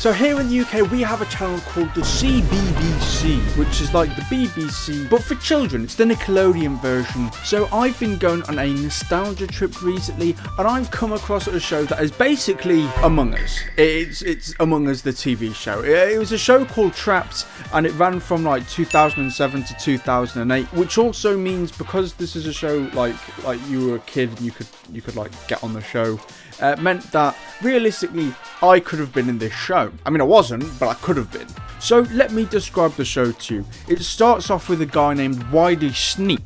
So here in the UK, we have a channel called the CBBC, which is like the BBC, but for children. It's the Nickelodeon version. So I've been going on a nostalgia trip recently, and I've come across a show that is basically Among Us. It's Among Us, the TV show. It was a show called Trapped, and it ran from like 2007 to 2008, which also means, because this is a show like you were a kid and you could like get on the show, meant that realistically I could have been in this show. I mean, I wasn't, but I could have been. So let me describe the show to you. It starts off with a guy named Whitey Sneak.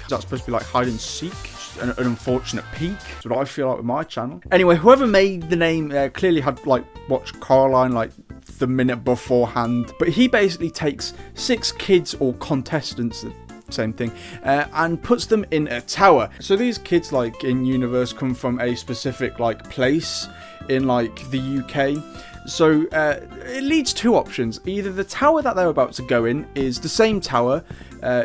That's supposed to be like hide and seek. An unfortunate peak. That's what I feel like with my channel. Anyway, whoever made the name clearly had like watched Caroline like the minute beforehand. But he basically takes 6 kids or contestants, same thing, and puts them in a tower. So these kids, like in universe, come from a specific like place in like the UK. So it leads 2 options. Either the tower that they're about to go in is the same tower,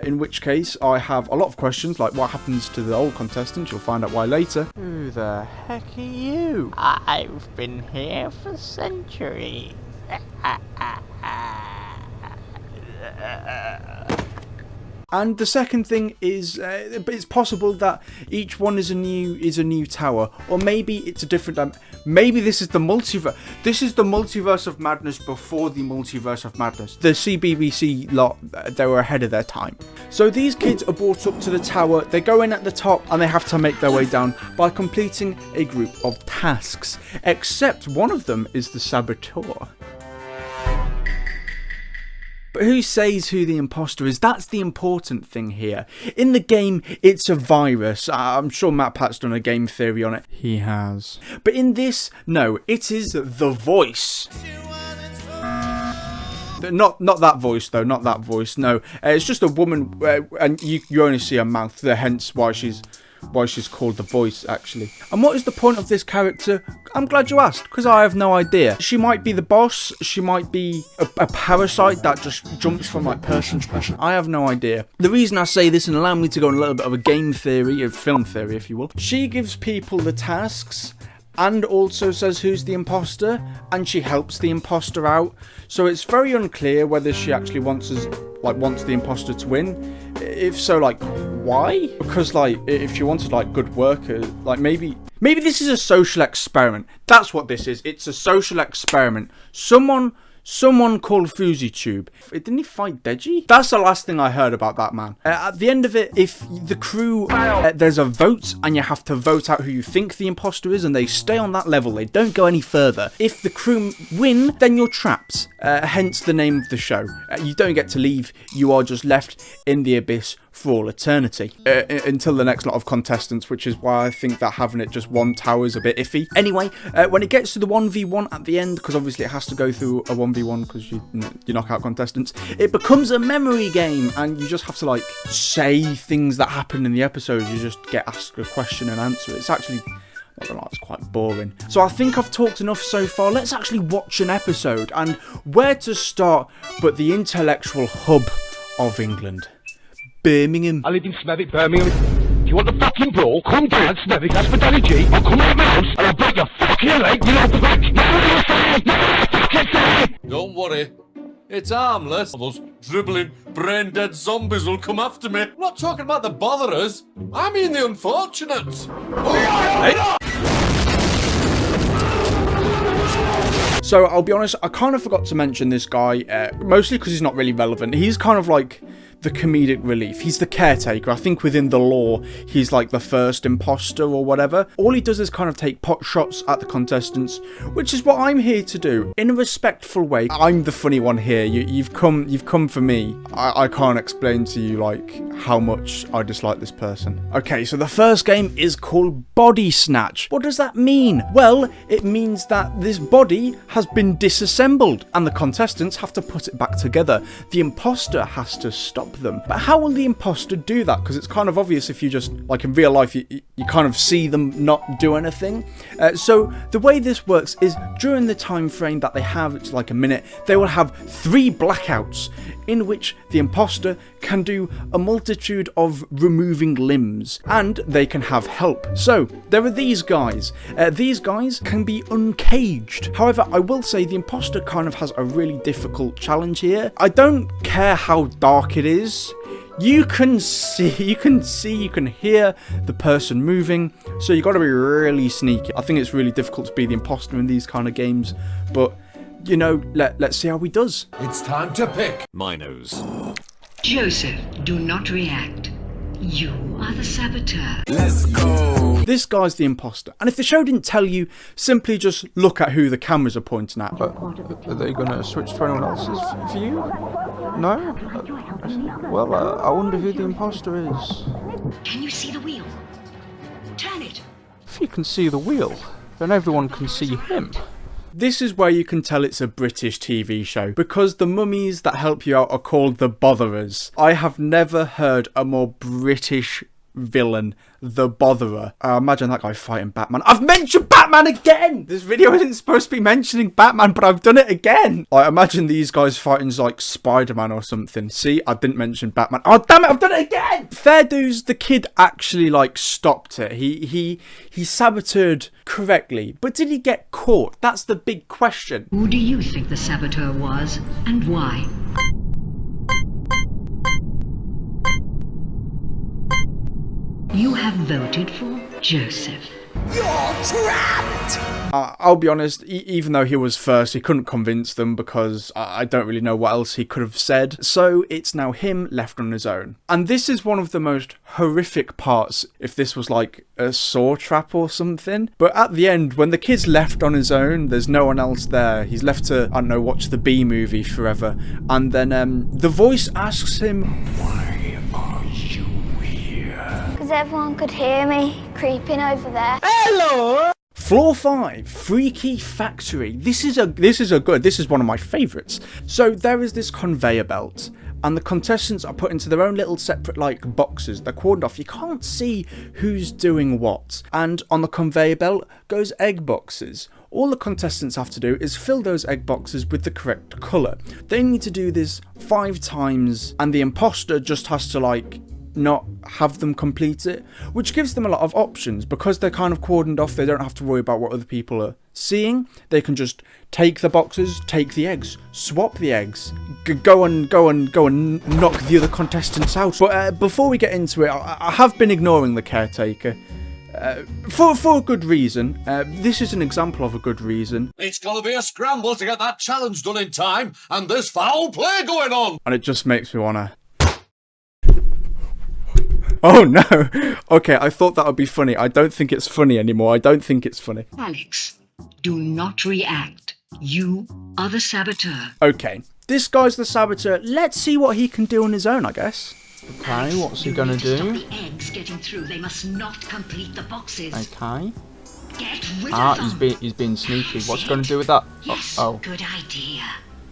in which case I have a lot of questions, like what happens to the old contestants. You'll find out why later. Who the heck are you? I've been here for centuries. And the second thing is, it's possible that each one is a new tower, or maybe it's a different. Maybe this is the multiverse. This is the multiverse of madness before the multiverse of madness. The CBBC lot, they were ahead of their time. So these kids are brought up to the tower. They go in at the top, and they have to make their way down by completing a group of tasks. Except one of them is the saboteur. But who says who the imposter is? That's the important thing here. In the game, it's a virus. I'm sure Matt Pat's done a game theory on it. He has. But in this, no, it is the voice. Not that voice though, not that voice, no. It's just a woman, and you only see her mouth, hence why she's called the voice, actually. And what is the point of this character? I'm glad you asked, because I have no idea. She might be the boss, she might be a parasite that just jumps from like person to person. I have no idea. The reason I say this, and allow me to go on a little bit of a game theory, a film theory if you will. She gives people the tasks, and also says who's the imposter, and she helps the imposter out. So it's very unclear whether she actually wants the imposter to win. If so, like, why? Because like, if she wanted like good workers, like maybe this is a social experiment. That's what this is. It's a social experiment. Someone called FusiTube. Didn't he fight Deji? That's the last thing I heard about that man. At the end of it, if the crew, there's a vote, and you have to vote out who you think the imposter is, and they stay on that level. They don't go any further. If the crew win, then you're trapped. Hence the name of the show. You don't get to leave. You are just left in the abyss for all eternity. Until the next lot of contestants, which is why I think that having it just one tower is a bit iffy. Anyway, when it gets to the 1v1 at the end, because obviously it has to go through a 1v1 because you knock out contestants, it becomes a memory game, and you just have to like say things that happen in the episodes. You just get asked a question and answer it. It's actually, I don't know, it's quite boring. So I think I've talked enough so far. Let's actually watch an episode. And where to start but the intellectual hub of England, Birmingham. I live in Smethwick, Birmingham. If you want the fucking brawl, come down Smethwick, that's for Danny G. I'll come out of my house and I'll break your fucking leg, you know the back. Don't worry, it's harmless. Those dribbling, brain-dead zombies will come after me. I'm not talking about the botherers, I mean the unfortunate. So I'll be honest, I kind of forgot to mention this guy, mostly because he's not really relevant. He's kind of like the comedic relief. He's the caretaker. I think within the lore, he's like the first imposter or whatever. All he does is kind of take pot shots at the contestants, which is what I'm here to do in a respectful way. I'm the funny one here. You've come for me. I can't explain to you like how much I dislike this person. Okay, so the first game is called Body Snatch. What does that mean? Well, it means that this body has been disassembled and the contestants have to put it back together. The imposter has to stop stop them. But how will the imposter do that? Because it's kind of obvious if you just, like in real life, you kind of see them not do anything. So the way this works is during the time frame that they have, it's like a minute, they will have 3 blackouts in which the imposter can do a multitude of removing limbs, and they can have help. So there are these guys. These guys can be uncaged. However, I will say the imposter kind of has a really difficult challenge here. I don't care how dark it is. You can hear the person moving, so you got to be really sneaky. I think it's really difficult to be the imposter in these kind of games, but you know, let's see how he does. It's time to pick. My nose. Joseph, do not react. You are the saboteur. This guy's the imposter, and if the show didn't tell you, simply just look at who the cameras are pointing at. But are they going to switch to anyone else's view? No? Well, I wonder who the imposter is. Can you see the wheel? Turn it. If you can see the wheel, then everyone can see him. This is where you can tell it's a British TV show, because the mummies that help you out are called the Botherers. I have never heard a more British villain, the Botherer. Imagine that guy fighting Batman. I've mentioned Batman again! This video isn't supposed to be mentioning Batman, but I've done it again! I imagine these guys fighting like Spider-Man or something. See, I didn't mention Batman. Oh damn it, I've done it again! Fair dues, the kid actually like stopped it. He saboteured correctly, but did he get caught? That's the big question. Who do you think the saboteur was, and why? You have voted for Joseph. I'll be honest, even though he was first, he couldn't convince them because I don't really know what else he could have said. So it's now him left on his own. And this is one of the most horrific parts if this was like a saw trap or something. But at the end, when the kid's left on his own, there's no one else there. He's left to, I don't know, watch the B movie forever. And then the voice asks him, "Why are you here?" Because everyone could hear me creeping over there. Floor 5, Freaky Factory. This is one of my favourites. So there is this conveyor belt, and the contestants are put into their own little separate like boxes. They're cordoned off. You can't see who's doing what. And on the conveyor belt goes egg boxes. All the contestants have to do is fill those egg boxes with the correct colour. They need to do this 5 times, and the imposter just has to like not have them complete it, which gives them a lot of options. Because they're kind of cordoned off, they don't have to worry about what other people are seeing. They can just take the boxes, take the eggs, swap the eggs, go and knock the other contestants out. But before we get into it, I have been ignoring the caretaker for a good reason. This is an example of a good reason. It's gonna be a scramble to get that challenge done in time, and there's foul play going on. And it just makes me wanna... Oh no! Okay, I thought that would be funny. I don't think it's funny anymore. I don't think it's funny. Alex, do not react. You are the saboteur. Okay, this guy's the saboteur. Let's see what he can do on his own, I guess. Okay, what's he gonna do? Stop the eggs getting through. They must not complete the boxes. Okay. Get rid of them. He's being sneaky. What's he gonna do with that? Yes, Oh. good idea.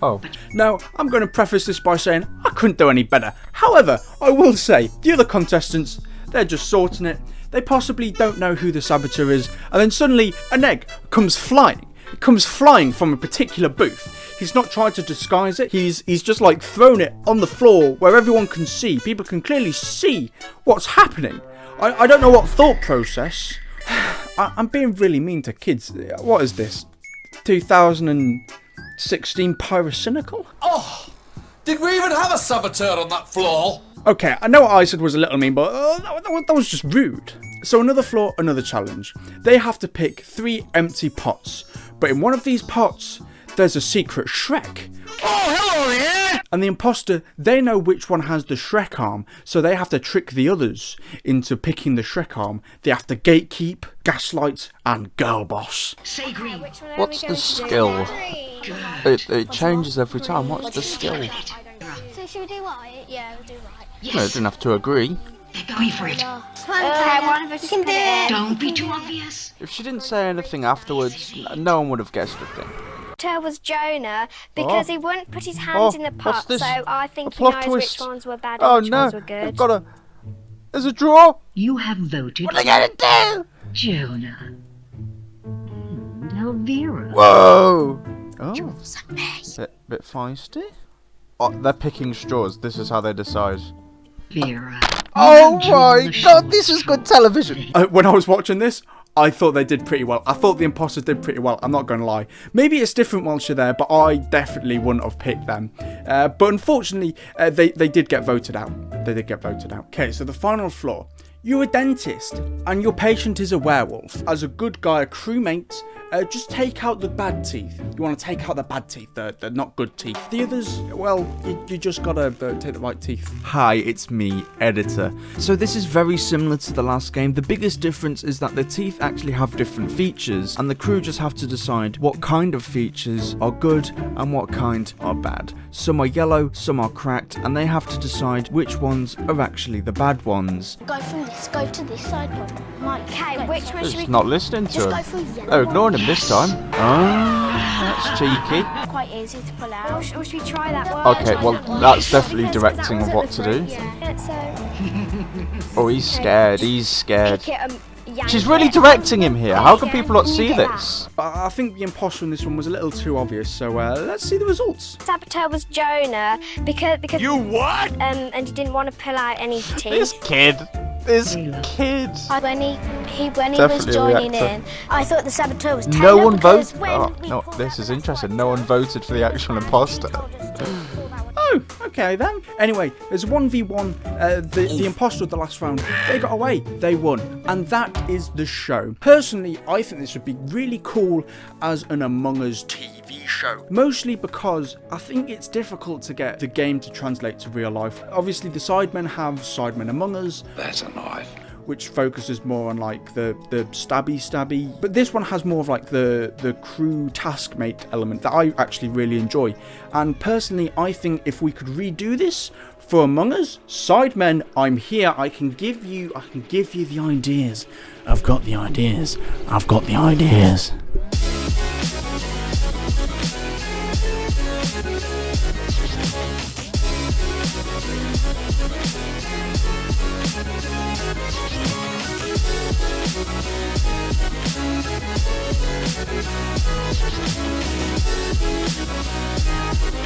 Oh. Now, I'm going to preface this by saying I couldn't do any better. However, I will say, the other contestants, they're just sorting it. They possibly don't know who the saboteur is, and then suddenly an egg comes flying. It comes flying from a particular booth. He's not tried to disguise it. He's just like thrown it on the floor where everyone can see. People can clearly see what's happening. I don't know what thought process. I'm being really mean to kids. What is this? 2016 Pyrocynical? Oh, did we even have a saboteur on that floor? Okay, I know what I said was a little mean, but that was just rude. So another floor, another challenge. They have to pick 3 empty pots, but in one of these pots, there's a secret Shrek. Oh, hello there! And the imposter, they know which one has the Shrek arm, so they have to trick the others into picking the Shrek arm. They have to gatekeep, gaslight, and girl boss. Say green. What's the skill? It changes every time. What's the skill? So should we do white? Yeah, we'll do white. Yes. No, it doesn't have to agree. They're going for it. Okay, one of us can do it. Don't be too obvious. If she didn't say anything afterwards, no one would have guessed a thing. saboteur was Jonah because he wouldn't put his hands in the what's pot, this? so I think A he plot knows twist. which ones were bad Oh and which no! ones were I've good. got a. There's a draw. You have voted What are they gonna do? Jonah. And Elvira. Whoa! Oh, bit feisty. Oh, they're picking straws. This is how they decide. Vera. Oh my god, this is good television. When I was watching this, I thought they did pretty well. I thought the imposters did pretty well. I'm not going to lie. Maybe it's different once you're there, but I definitely wouldn't have picked them. But unfortunately, they did get voted out. They did get voted out. Okay, so the final flaw. You're a dentist, and your patient is a werewolf. As a good guy, a crewmate, just take out the bad teeth. You want to take out the bad teeth, the not good teeth. The others, well, you just gotta take the right teeth. Hi, it's me, Editor. So this is very similar to the last game. The biggest difference is that the teeth actually have different features, and the crew just have to decide what kind of features are good and what kind are bad. Some are yellow, some are cracked, and they have to decide which ones are actually the bad ones. Go through this, go to this side one. Right, okay, which one should we... It's not listening to Just go him. through yellow. They're ignoring him this time. Oh, that's cheeky. Quite easy to pull out. Or should we try that one? Okay, well, that's definitely directing of what to do. Yeah, so... Oh, he's scared. He's scared. Pick it, yank She's really it. directing him here. How can people not And you see get that. this? I think the imposter in this one was a little too obvious, so let's see the results. Saboteur was Jonah because You what? and he didn't want to pull out any This teeth. kid. This kid. When he was Definitely a joining reactor. in, I thought the saboteur was Taylor. No one because voted. when Oh, we no, pulled this out is the interesting. saboteur, No one voted for the actual imposter. Oh, okay then. Anyway, there's 1v1. The imposter of the last round, they got away. They won. And that is the show. Personally, I think this would be really cool as an Among Us TV show. Mostly because I think it's difficult to get the game to translate to real life. Obviously, the sidemen have Sidemen Among Us. That's a knife. Which focuses more on like the stabby, but this one has more of like the crew taskmate element that I actually really enjoy. And personally, I think if we could redo this for Among Us, Sidemen, I'm here. I can give you the ideas. I've got the ideas.